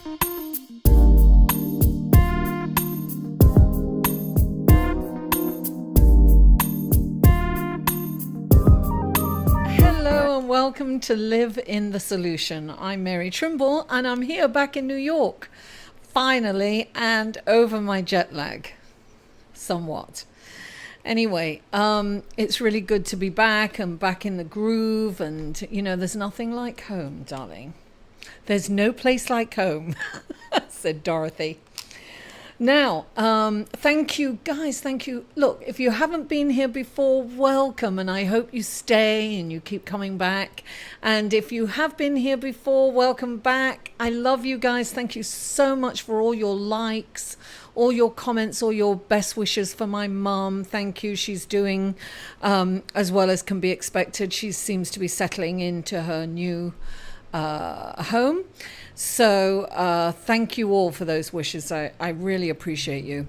Hello and welcome to Live in the Solution. I'm Mary Trimble and I'm here back in New York, finally, and over my jet lag, somewhat. Anyway, it's really good to be back and back in the groove, and you know, there's nothing like home, darling. There's no place like home, said Dorothy. Now, thank you guys, thank you. Look, if you haven't been here before, welcome, and I hope you stay and you keep coming back. And if you have been here before, welcome back. I love you guys. Thank you so much for all your likes, all your comments, all your best wishes for my mum. Thank you. She's doing as well as can be expected. She seems to be settling into her new home. So thank you all for those wishes. I really appreciate you.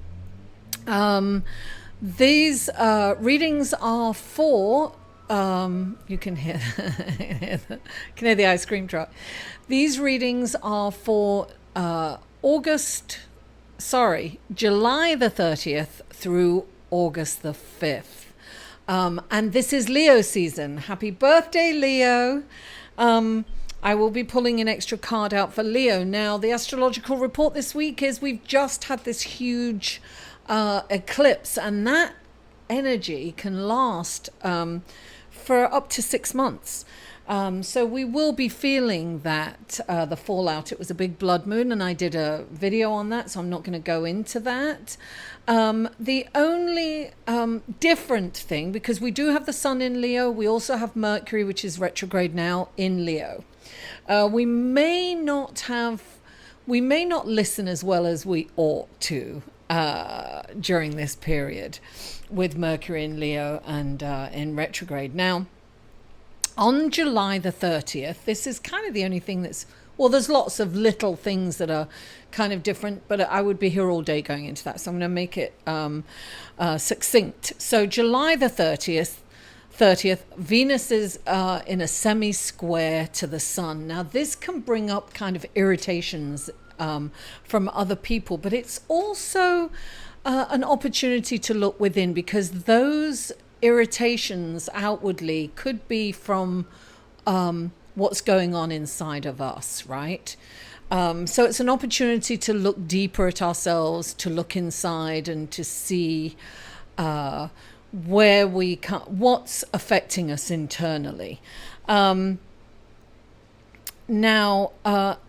These readings are for, you can hear, the ice cream truck. These readings are for July the 30th through August the 5th. And this is Leo season. Happy birthday, Leo. I will be pulling an extra card out for Leo. Now, the astrological report this week is we've just had this huge eclipse, and that energy can last for up to 6 months. So we will be feeling that, the fallout. It was a big blood moon, and I did a video on that, so I'm not going to go into that. The only different thing, because we do have the sun in Leo, we also have Mercury, which is retrograde now, in Leo. We may not listen as well as we ought to during this period with Mercury in Leo and in retrograde. Now, on July the 30th, this is kind of the only thing that's, well, there's lots of little things that are kind of different, but I would be here all day going into that. So I'm going to make it succinct. So July the 30th, Venus is in a semi-square to the sun. Now, this can bring up kind of irritations from other people, but it's also an opportunity to look within, because those irritations outwardly could be from what's going on inside of us, right? So it's an opportunity to look deeper at ourselves, to look inside and to see where what's affecting us internally. Now,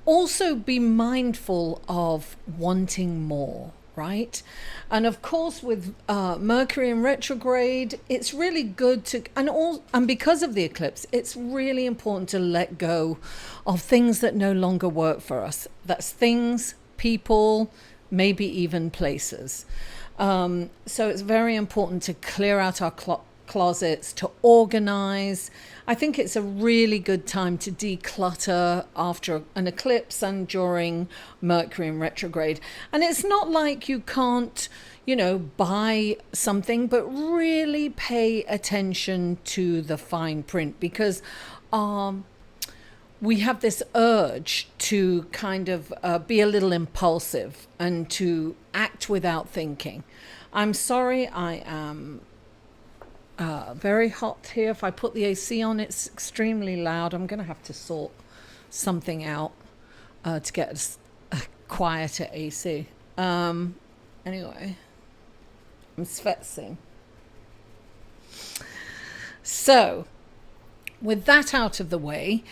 also be mindful of wanting more, right? And of course, with Mercury in retrograde, it's really good to, and because of the eclipse, it's really important to let go of things that no longer work for us. That's things, people, maybe even places. So it's very important to clear out our closets, to organize. I think it's a really good time to declutter after an eclipse and during Mercury in retrograde. And it's not like you can't, buy something, but really pay attention to the fine print, because we have this urge to kind of be a little impulsive and to act without thinking. I'm sorry, I am very hot here. If I put the AC on, it's extremely loud. I'm going to have to sort something out to get a quieter AC. Anyway, I'm svetsing. So, with that out of the way,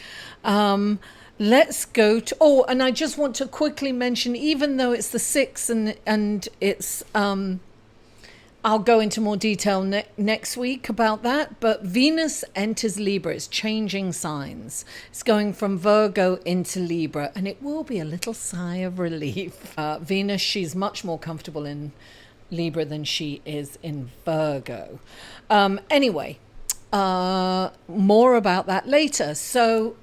let's go to, and I just want to quickly mention, even though it's the 6th and it's, I'll go into more detail next week about that, but Venus enters Libra. It's changing signs. It's going from Virgo into Libra, and it will be a little sigh of relief. Venus, she's much more comfortable in Libra than she is in Virgo. Anyway, more about that later. So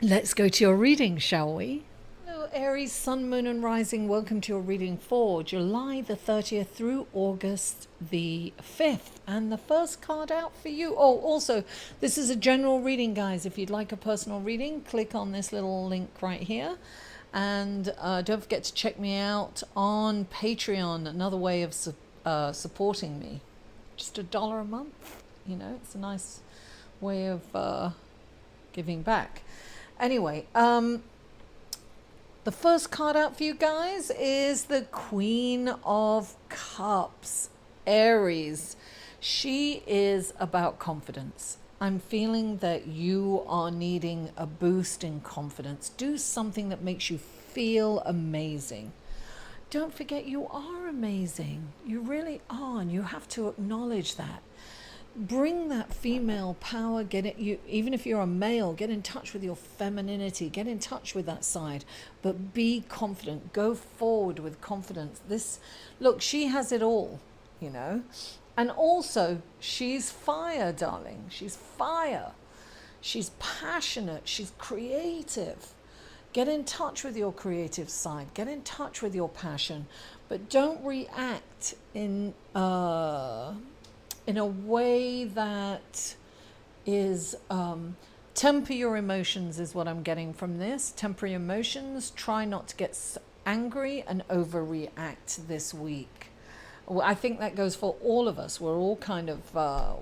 let's go to your reading, shall we? Hello, Aries, Sun, Moon and Rising. Welcome to your reading for July the 30th through August the 5th. And the first card out for you. Oh, also, this is a general reading, guys. If you'd like a personal reading, click on this little link right here. And don't forget to check me out on Patreon, another way of supporting me. Just $1 a month, it's a nice way of giving back. Anyway, the first card out for you guys is the Queen of Cups, Aries. She is about confidence. I'm feeling that you are needing a boost in confidence. Do something that makes you feel amazing. Don't forget, you are amazing. You really are, and you have to acknowledge that. Bring that female power. Even if you're a male, get in touch with your femininity. Get in touch with that side, but be confident. Go forward with confidence. Look, she has it all, and also she's fire, darling. She's fire. She's passionate. She's creative. Get in touch with your creative side. Get in touch with your passion, but don't react in a way that is temper your emotions is what I'm getting from this. Temper your emotions. Try not to get angry and overreact this week. Well, I think that goes for all of us. We're all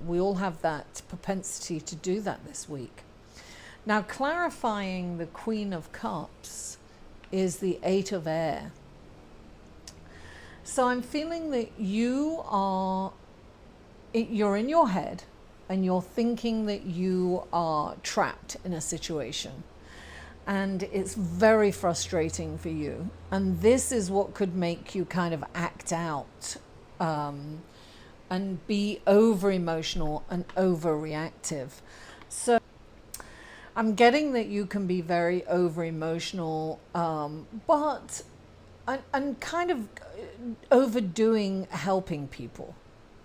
we all have that propensity to do that this week. Now, clarifying the Queen of Cups is the 8 of Air. So I'm feeling that you're in your head and you're thinking that you are trapped in a situation. And it's very frustrating for you. And this is what could make you kind of act out and be over emotional and overreactive. So I'm getting that you can be very over emotional, but and kind of overdoing helping people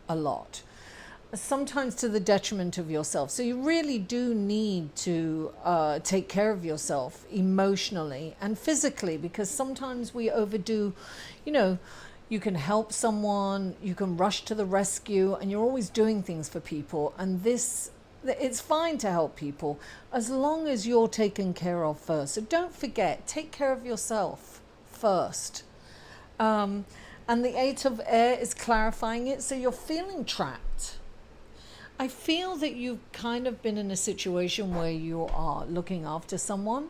a lot, sometimes to the detriment of yourself. So you really do need to take care of yourself emotionally and physically, because sometimes we overdo, you can help someone, you can rush to the rescue, and you're always doing things for people. And it's fine to help people as long as you're taken care of first. So don't forget, take care of yourself first. And the 8 of Air is clarifying it. So you're feeling trapped. I feel that you've kind of been in a situation where you are looking after someone.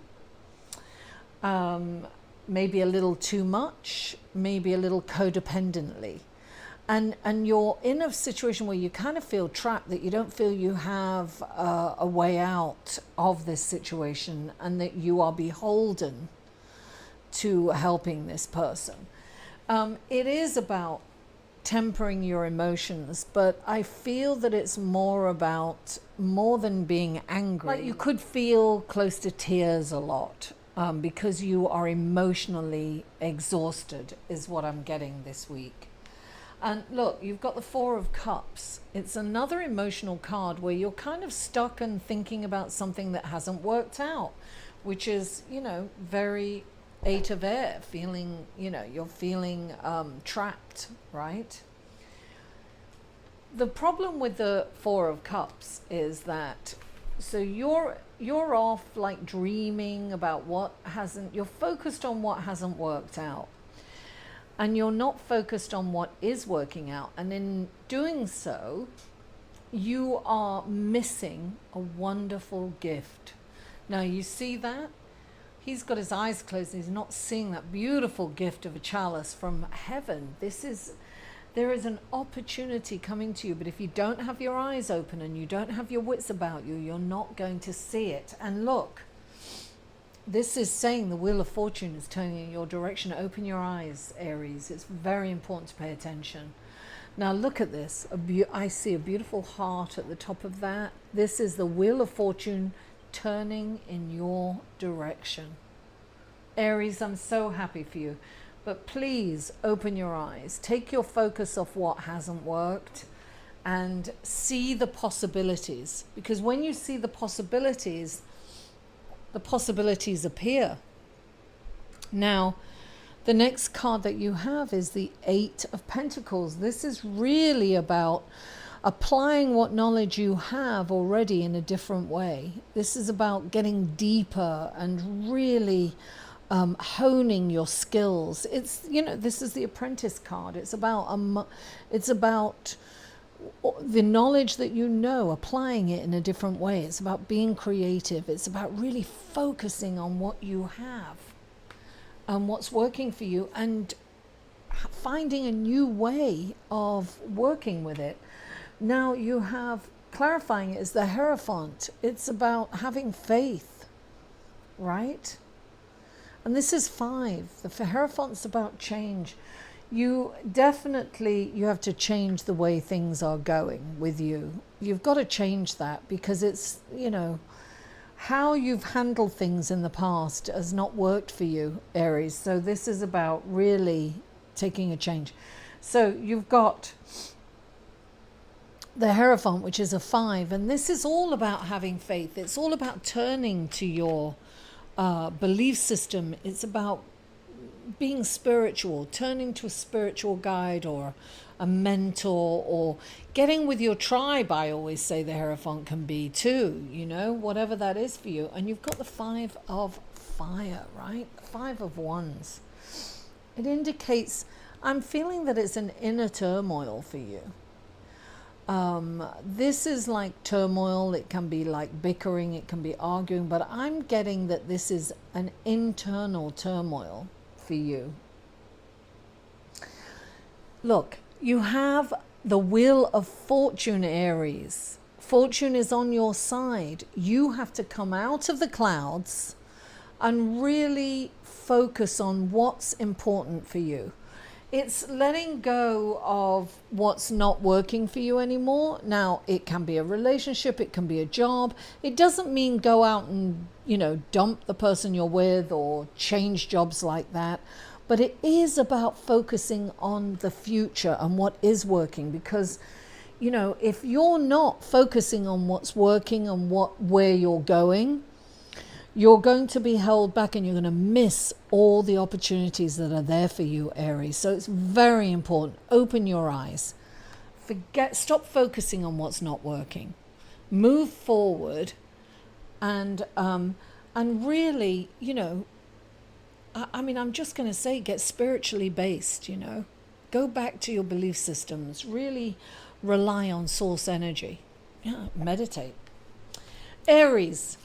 Maybe a little too much, maybe a little codependently. And you're in a situation where you kind of feel trapped, that you don't feel you have a way out of this situation, and that you are beholden to helping this person. It is about tempering your emotions, but I feel that it's more than being angry. Like you could feel close to tears a lot because you are emotionally exhausted, is what I'm getting this week. And look, you've got the 4 of Cups. It's another emotional card where you're kind of stuck and thinking about something that hasn't worked out, which is, very 8 of Air, feeling, you're feeling trapped, right? The problem with the 4 of Cups is that, so you're off like dreaming about you're focused on what hasn't worked out. And you're not focused on what is working out. And in doing so, you are missing a wonderful gift. Now, you see that? He's got his eyes closed and he's not seeing that beautiful gift of a chalice from heaven. There is an opportunity coming to you, but if you don't have your eyes open and you don't have your wits about you, you're not going to see it. And look, this is saying the Wheel of Fortune is turning in your direction. Open your eyes, Aries. It's very important to pay attention. Now look at this. I see a beautiful heart at the top of that. This is the Wheel of Fortune turning in your direction. Aries, I'm so happy for you. But please open your eyes. Take your focus off what hasn't worked and see the possibilities. Because when you see the possibilities appear. Now, the next card that you have is the 8 of Pentacles. This is really about applying what knowledge you have already in a different way. This is about getting deeper and really honing your skills. It's, you know, this is the apprentice card. It's about the knowledge that you know, applying it in a different way. It's about being creative. It's about really focusing on what you have and what's working for you, and finding a new way of working with it. Now you have, clarifying it, is the Hierophant. It's about having faith, right? And this is 5. The Hierophant's about change. You definitely, you have to change the way things are going with you. You've got to change that, because it's, you know, how you've handled things in the past has not worked for you, Aries. So this is about really taking a change. So you've got the Hierophant, which is a 5, and this is all about having faith. It's all about turning to your belief system. It's about being spiritual, turning to a spiritual guide or a mentor, or getting with your tribe. I always say the Hierophant can be too, you know, whatever that is for you. And you've got the 5 of fire, right? 5 of Wands. It indicates, I'm feeling that it's an inner turmoil for you. This is like turmoil. It can be like bickering, it can be arguing, but I'm getting that this is an internal turmoil for you. Look, you have the Wheel of Fortune, Aries. Fortune is on your side. You have to come out of the clouds and really focus on what's important for you. It's letting go of what's not working for you anymore. Now, it can be a relationship, it can be a job. It doesn't mean go out and, you know, dump the person you're with or change jobs like that. But it is about focusing on the future and what is working, because, you know, if you're not focusing on what's working and where you're going, you're going to be held back and you're going to miss all the opportunities that are there for you, Aries. So it's very important. Open your eyes. Stop focusing on what's not working. Move forward and really, you know, I mean, I'm just going to say, get spiritually based, you know. Go back to your belief systems. Really rely on source energy. Yeah, meditate. Aries,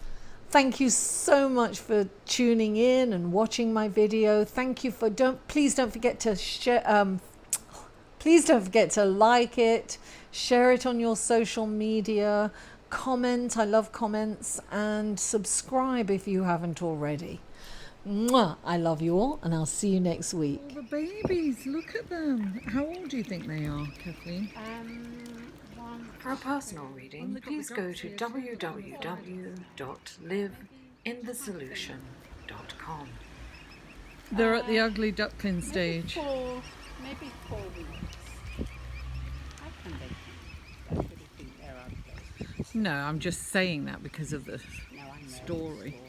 thank you so much for tuning in and watching my video. Thank you for, please don't forget to share, please don't forget to like it, share it on your social media, comment, I love comments, and subscribe if you haven't already. Mwah! I love you all, and I'll see you next week. Oh, the babies, look at them. How old do you think they are, Kathleen? For a personal reading, please go to www.liveinthesolution.com. They're at the ugly duckling stage. Maybe 4 weeks. I can think they're ugly. No, I'm just saying that because of the No, I know. story.